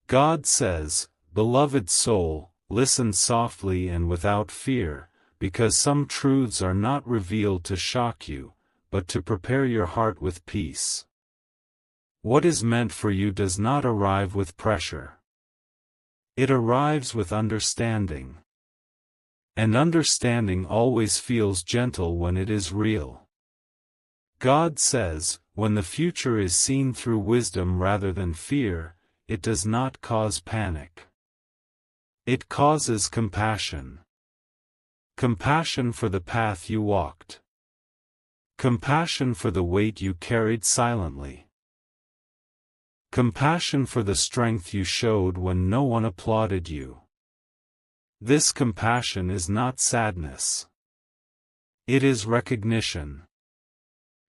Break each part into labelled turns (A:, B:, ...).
A: God says, "Beloved soul, listen softly and without fear, because some truths are not revealed to shock you, but to prepare your heart with peace. What is meant for you does not arrive with pressure. It arrives with understanding. And understanding always feels gentle when it is real." God says, when the future is seen through wisdom rather than fear, it does not cause panic. It causes compassion. Compassion for the path you walked. Compassion for the weight you carried silently. Compassion for the strength you showed when no one applauded you. This compassion is not sadness. It is recognition.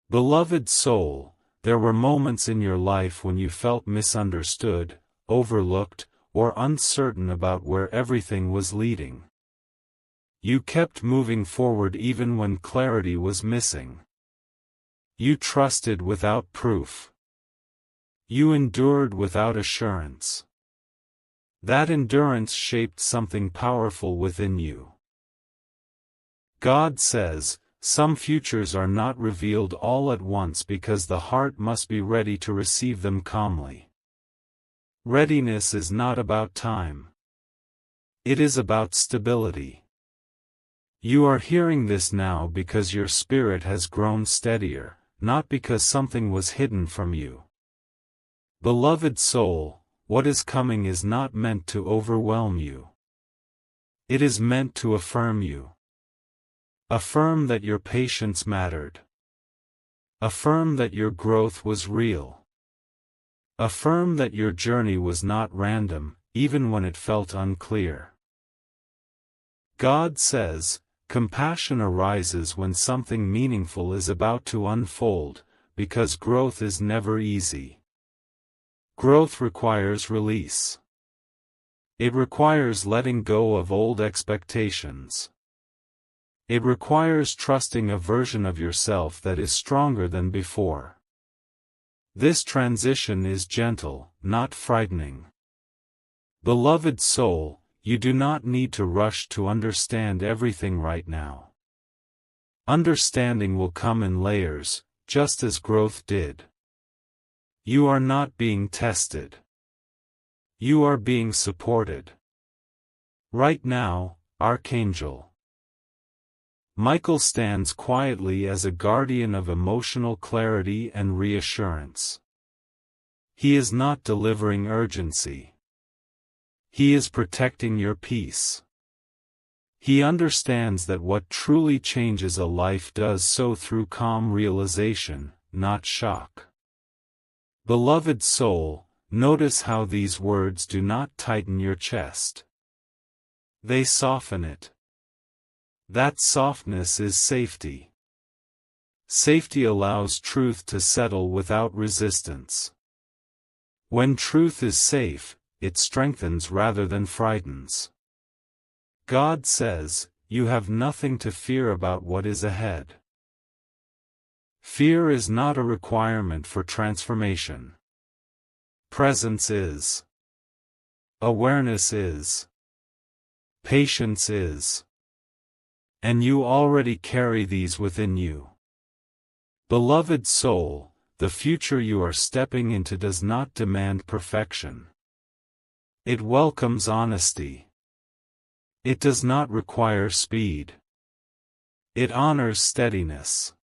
A: Beloved soul, there were moments in your life when you felt misunderstood, overlooked, or uncertain about where everything was leading. You kept moving forward even when clarity was missing. You trusted without proof. You endured without assurance. That endurance shaped something powerful within you. God says, some futures are not revealed all at once because the heart must be ready to receive them calmly. Readiness is not about time. It is about stability. You are hearing this now because your spirit has grown steadier, not because something was hidden from you. Beloved soul, what is coming is not meant to overwhelm you. It is meant to affirm you. Affirm that your patience mattered. Affirm that your growth was real. Affirm that your journey was not random, even when it felt unclear. God says, compassion arises when something meaningful is about to unfold, because growth is never easy. Growth requires release. It requires letting go of old expectations. It requires trusting a version of yourself that is stronger than before. This transition is gentle, not frightening. Beloved soul, you do not need to rush to understand everything right now. Understanding will come in layers, just as growth did. You are not being tested. You are being supported. Right now, Archangel Michael stands quietly as a guardian of emotional clarity and reassurance. He is not delivering urgency. He is protecting your peace. He understands that what truly changes a life does so through calm realization, not shock. Beloved soul, notice how these words do not tighten your chest. They soften it. That softness is safety. Safety allows truth to settle without resistance. When truth is safe, it strengthens rather than frightens. God says, you have nothing to fear about what is ahead. Fear is not a requirement for transformation. Presence is. Awareness is. Patience is. And you already carry these within you. Beloved soul, the future you are stepping into does not demand perfection. It welcomes honesty. It does not require speed. It honors steadiness.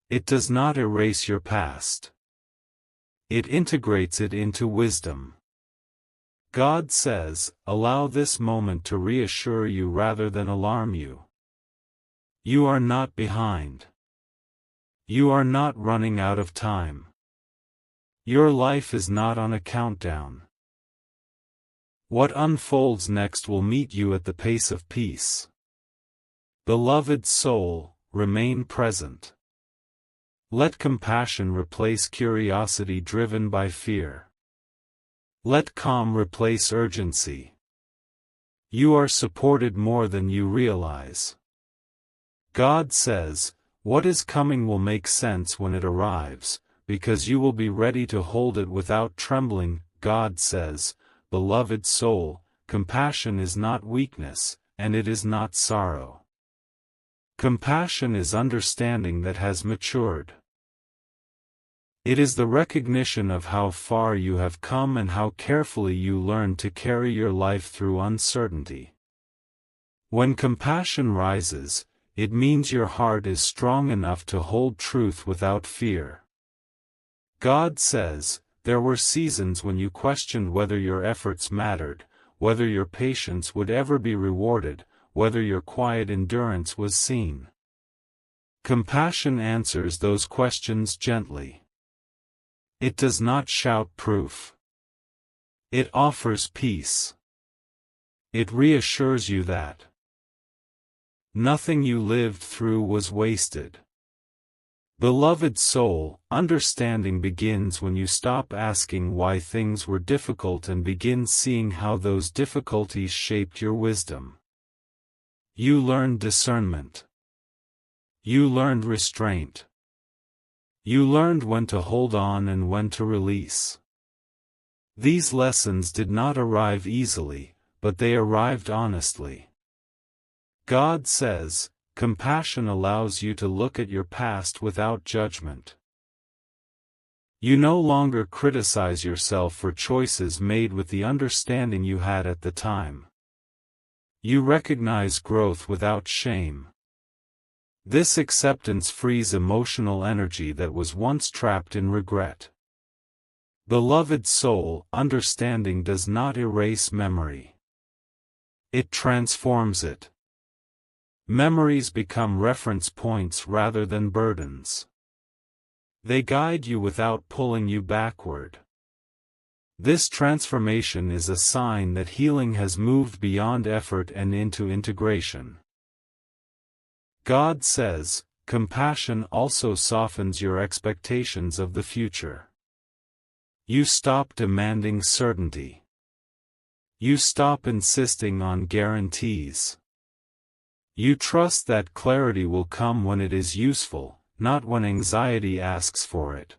A: It does not erase your past. It integrates it into wisdom. God says, allow this moment to reassure you rather than alarm you. You are not behind. You are not running out of time. Your life is not on a countdown. What unfolds next will meet you at the pace of peace. Beloved soul, remain present. Let compassion replace curiosity driven by fear. Let calm replace urgency. You are supported more than you realize. God says, what is coming will make sense when it arrives, because you will be ready to hold it without trembling. God says, beloved soul, compassion is not weakness, and it is not sorrow. Compassion is understanding that has matured. It is the recognition of how far you have come and how carefully you learned to carry your life through uncertainty. When compassion rises, it means your heart is strong enough to hold truth without fear. God says, there were seasons when you questioned whether your efforts mattered, whether your patience would ever be rewarded, whether your quiet endurance was seen. Compassion answers those questions gently. It does not shout proof. It offers peace. It reassures you that nothing you lived through was wasted. Beloved soul, understanding begins when you stop asking why things were difficult and begin seeing how those difficulties shaped your wisdom. You learned discernment. You learned restraint. You learned when to hold on and when to release. These lessons did not arrive easily, but they arrived honestly. God says, compassion allows you to look at your past without judgment. You no longer criticize yourself for choices made with the understanding you had at the time. You recognize growth without shame. This acceptance frees emotional energy that was once trapped in regret. Beloved soul, understanding does not erase memory. It transforms it. Memories become reference points rather than burdens. They guide you without pulling you backward. This transformation is a sign that healing has moved beyond effort and into integration. God says, compassion also softens your expectations of the future. You stop demanding certainty. You stop insisting on guarantees. You trust that clarity will come when it is useful, not when anxiety asks for it.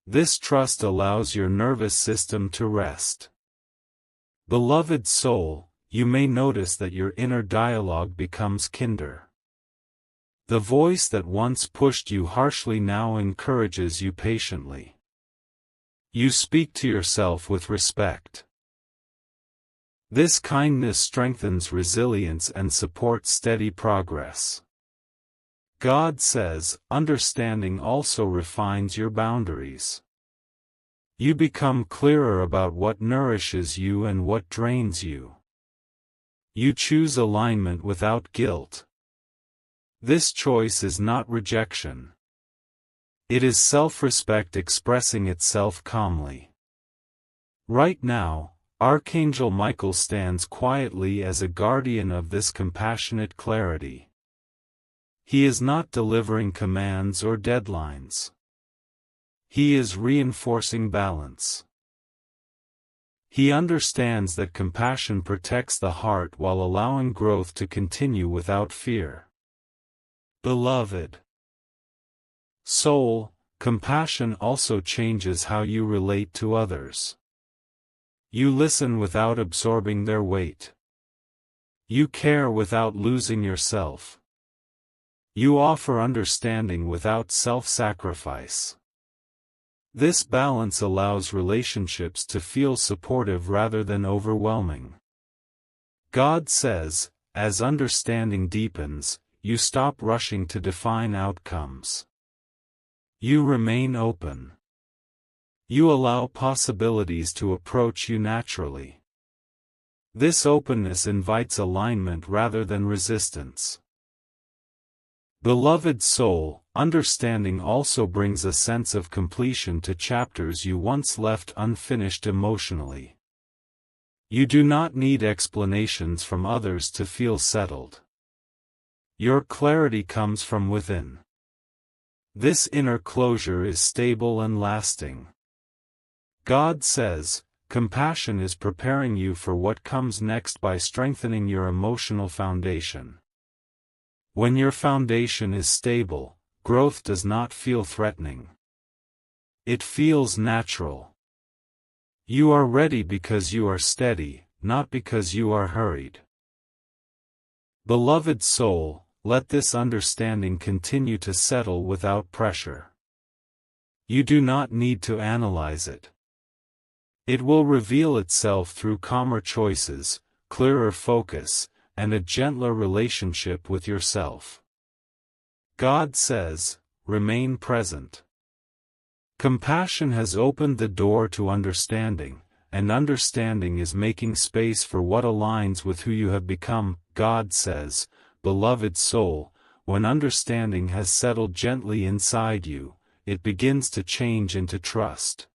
A: This trust allows your nervous system to rest. Beloved soul, you may notice that your inner dialogue becomes kinder. The voice that once pushed you harshly now encourages you patiently. You speak to yourself with respect. This kindness strengthens resilience and supports steady progress. God says, understanding also refines your boundaries. You become clearer about what nourishes you and what drains you. You choose alignment without guilt. This choice is not rejection. It is self-respect expressing itself calmly. Right now, Archangel Michael stands quietly as a guardian of this compassionate clarity. He is not delivering commands or deadlines. He is reinforcing balance. He understands that compassion protects the heart while allowing growth to continue without fear. Beloved soul, compassion also changes how you relate to others. You listen without absorbing their weight. You care without losing yourself. You offer understanding without self-sacrifice. This balance allows relationships to feel supportive rather than overwhelming. God says, as understanding deepens, you stop rushing to define outcomes. You remain open. You allow possibilities to approach you naturally. This openness invites alignment rather than resistance. Beloved soul, understanding also brings a sense of completion to chapters you once left unfinished emotionally. You do not need explanations from others to feel settled. Your clarity comes from within. This inner closure is stable and lasting. God says, compassion is preparing you for what comes next by strengthening your emotional foundation. When your foundation is stable, growth does not feel threatening. It feels natural. You are ready because you are steady, not because you are hurried. Beloved soul, let this understanding continue to settle without pressure. You do not need to analyze it. It will reveal itself through calmer choices, clearer focus, and a gentler relationship with yourself. God says, remain present. Compassion has opened the door to understanding, and understanding is making space for what aligns with who you have become. God says, beloved soul, when understanding has settled gently inside you, it begins to change into trust.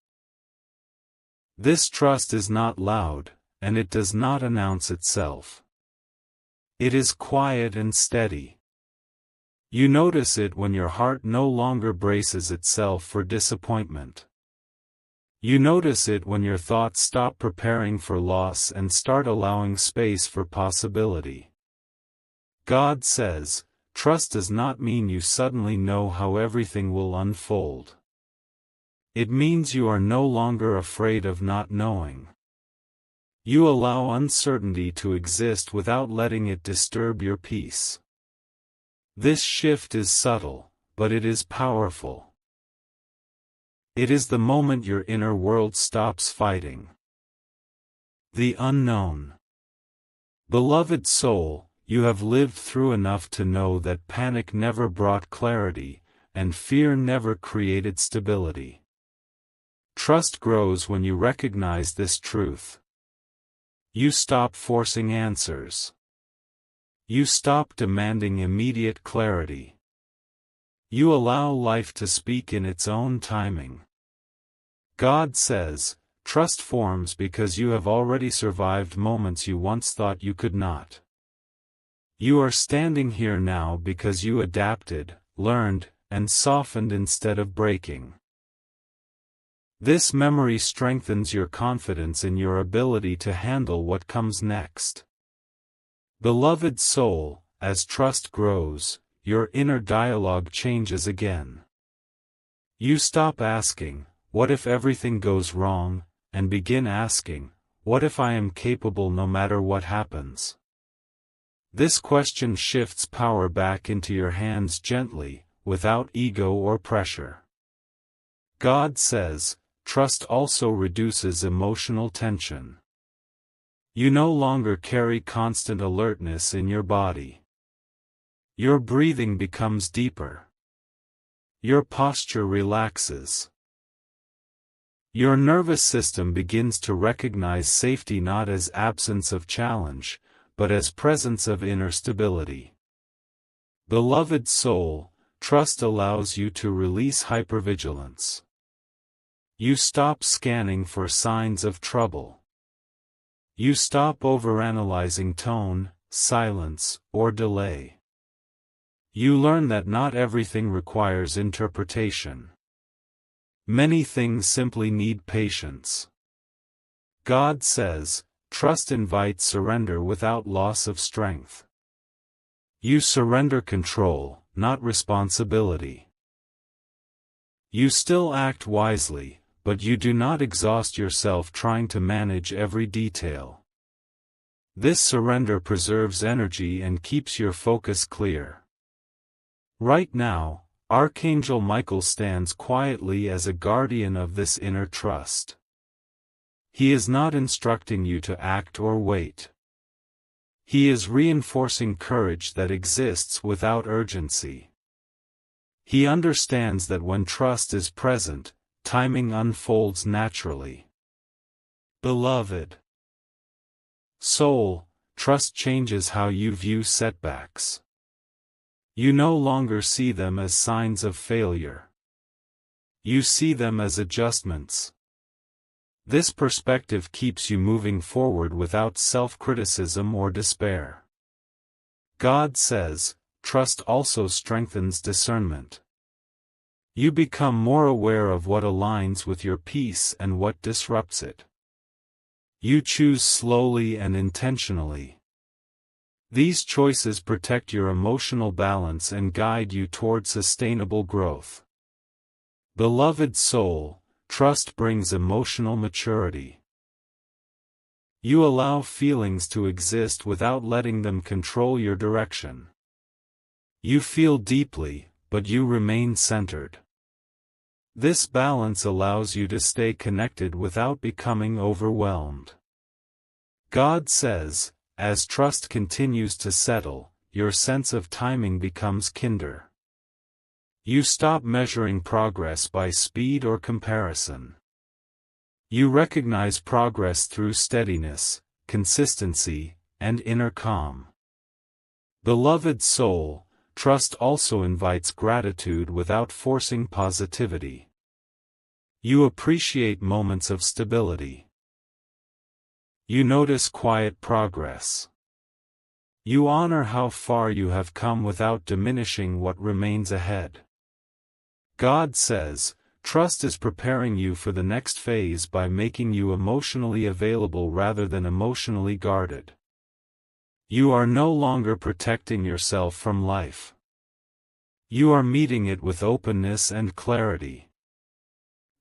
A: This trust is not loud, and it does not announce itself. It is quiet and steady. You notice it when your heart no longer braces itself for disappointment. You notice it when your thoughts stop preparing for loss and start allowing space for possibility. God says, trust does not mean you suddenly know how everything will unfold. It means you are no longer afraid of not knowing. You allow uncertainty to exist without letting it disturb your peace. This shift is subtle, but it is powerful. It is the moment your inner world stops fighting the unknown. Beloved soul, you have lived through enough to know that panic never brought clarity, and fear never created stability. Trust grows when you recognize this truth. You stop forcing answers. You stop demanding immediate clarity. You allow life to speak in its own timing. God says, trust forms because you have already survived moments you once thought you could not. You are standing here now because you adapted, learned, and softened instead of breaking. This memory strengthens your confidence in your ability to handle what comes next. Beloved soul, as trust grows, your inner dialogue changes again. You stop asking, what if everything goes wrong, and begin asking, what if I am capable no matter what happens? This question shifts power back into your hands gently, without ego or pressure. God says, trust also reduces emotional tension. You no longer carry constant alertness in your body. Your breathing becomes deeper. Your posture relaxes. Your nervous system begins to recognize safety not as absence of challenge, but as presence of inner stability. Beloved soul, trust allows you to release hypervigilance. You stop scanning for signs of trouble. You stop overanalyzing tone, silence, or delay. You learn that not everything requires interpretation. Many things simply need patience. God says, trust invites surrender without loss of strength. You surrender control, not responsibility. You still act wisely, but you do not exhaust yourself trying to manage every detail. This surrender preserves energy and keeps your focus clear. Right now, Archangel Michael stands quietly as a guardian of this inner trust. He is not instructing you to act or wait. He is reinforcing courage that exists without urgency. He understands that when trust is present, timing unfolds naturally. Beloved soul, trust changes how you view setbacks. You no longer see them as signs of failure. You see them as adjustments. This perspective keeps you moving forward without self-criticism or despair. God says, trust also strengthens discernment. You become more aware of what aligns with your peace and what disrupts it. You choose slowly and intentionally. These choices protect your emotional balance and guide you toward sustainable growth. Beloved soul, trust brings emotional maturity. You allow feelings to exist without letting them control your direction. You feel deeply, but you remain centered. This balance allows you to stay connected without becoming overwhelmed. God says, as trust continues to settle, your sense of timing becomes kinder. You stop measuring progress by speed or comparison. You recognize progress through steadiness, consistency, and inner calm. Beloved soul, trust also invites gratitude without forcing positivity. You appreciate moments of stability. You notice quiet progress. You honor how far you have come without diminishing what remains ahead. God says, trust is preparing you for the next phase by making you emotionally available rather than emotionally guarded. You are no longer protecting yourself from life. You are meeting it with openness and clarity.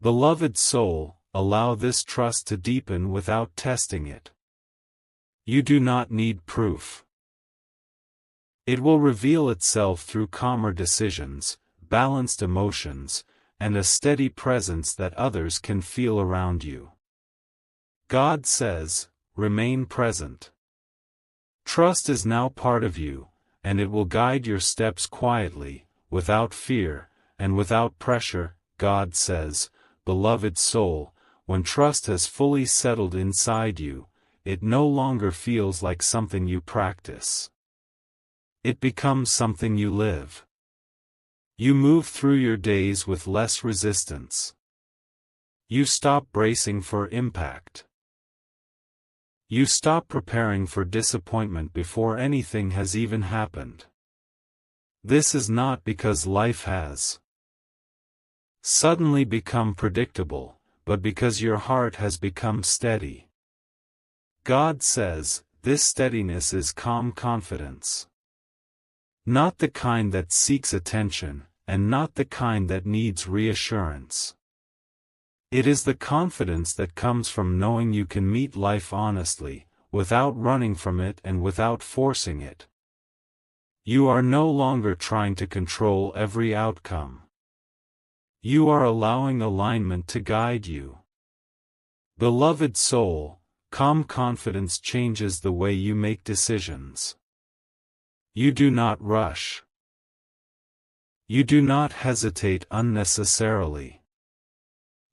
A: Beloved soul, allow this trust to deepen without testing it. You do not need proof. It will reveal itself through calmer decisions, balanced emotions, and a steady presence that others can feel around you. God says, remain present. Trust is now part of you, and it will guide your steps quietly, without fear, and without pressure. God says, beloved soul, when trust has fully settled inside you, it no longer feels like something you practice. It becomes something you live. You move through your days with less resistance. You stop bracing for impact. You stop preparing for disappointment before anything has even happened. This is not because life has suddenly become predictable, but because your heart has become steady. God says, this steadiness is calm confidence. Not the kind that seeks attention, and not the kind that needs reassurance. It is the confidence that comes from knowing you can meet life honestly, without running from it and without forcing it. You are no longer trying to control every outcome. You are allowing alignment to guide you. Beloved soul, calm confidence changes the way you make decisions. You do not rush. You do not hesitate unnecessarily.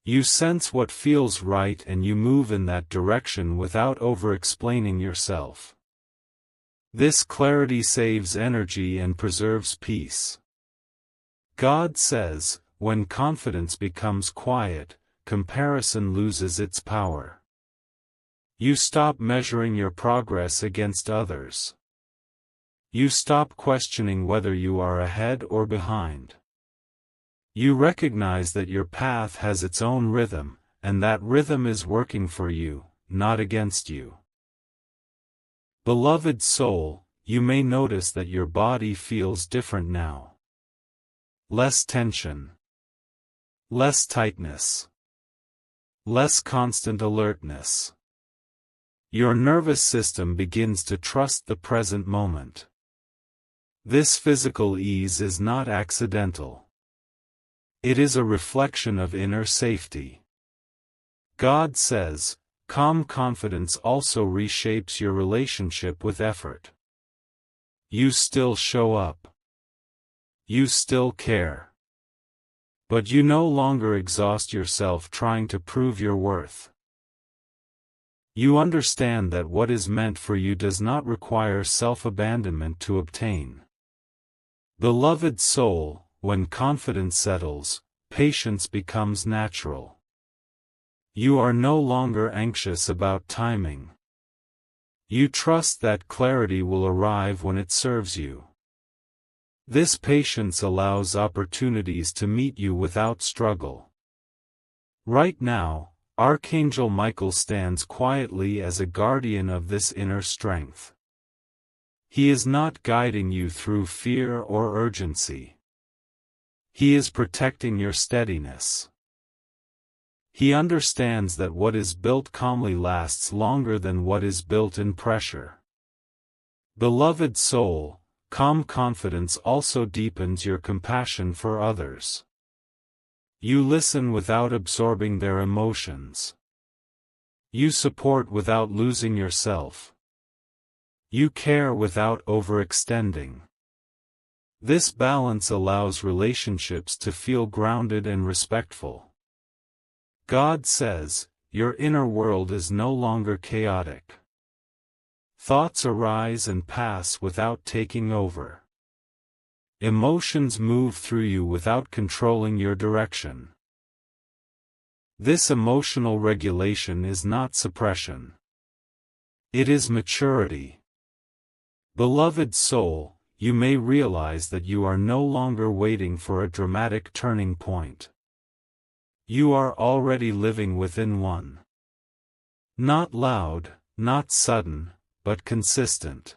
A: You sense what feels right and you move in that direction without over-explaining yourself. This clarity saves energy and preserves peace. God says, when confidence becomes quiet, comparison loses its power. You stop measuring your progress against others. You stop questioning whether you are ahead or behind. You recognize that your path has its own rhythm, and that rhythm is working for you, not against you. Beloved soul, you may notice that your body feels different now. Less tension. Less tightness. Less constant alertness. Your nervous system begins to trust the present moment. This physical ease is not accidental. It is a reflection of inner safety. God says, calm confidence also reshapes your relationship with effort. You still show up. You still care. But you no longer exhaust yourself trying to prove your worth. You understand that what is meant for you does not require self-abandonment to obtain. Beloved soul, when confidence settles, patience becomes natural. You are no longer anxious about timing. You trust that clarity will arrive when it serves you. This patience allows opportunities to meet you without struggle. Right now, Archangel Michael stands quietly as a guardian of this inner strength. He is not guiding you through fear or urgency. He is protecting your steadiness. He understands that what is built calmly lasts longer than what is built in pressure. Beloved soul, calm confidence also deepens your compassion for others. You listen without absorbing their emotions. You support without losing yourself. You care without overextending. This balance allows relationships to feel grounded and respectful. God says, your inner world is no longer chaotic. Thoughts arise and pass without taking over. Emotions move through you without controlling your direction. This emotional regulation is not suppression. It is maturity. Beloved soul, you may realize that you are no longer waiting for a dramatic turning point. You are already living within one. Not loud, not sudden, but consistent.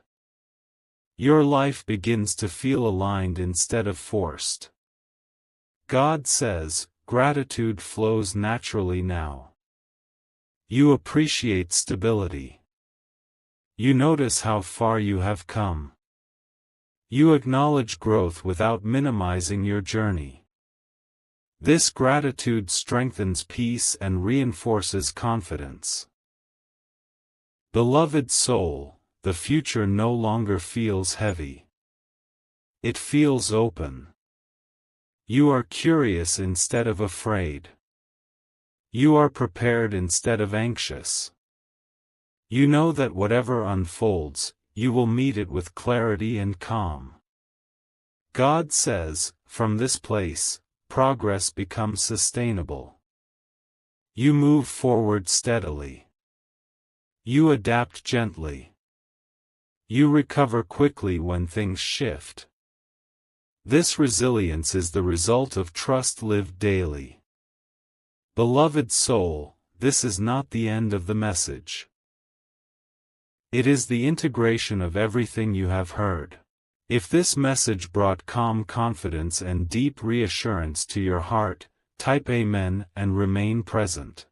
A: Your life begins to feel aligned instead of forced. God says, gratitude flows naturally now. You appreciate stability. You notice how far you have come. You acknowledge growth without minimizing your journey. This gratitude strengthens peace and reinforces confidence. Beloved soul, the future no longer feels heavy. It feels open. You are curious instead of afraid. You are prepared instead of anxious. You know that whatever unfolds, you will meet it with clarity and calm. God says, from this place, progress becomes sustainable. You move forward steadily. You adapt gently. You recover quickly when things shift. This resilience is the result of trust lived daily. Beloved soul, this is not the end of the message. It is the integration of everything you have heard. If this message brought calm confidence and deep reassurance to your heart, type Amen and remain present.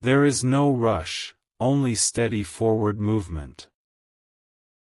A: There is no rush, only steady forward movement.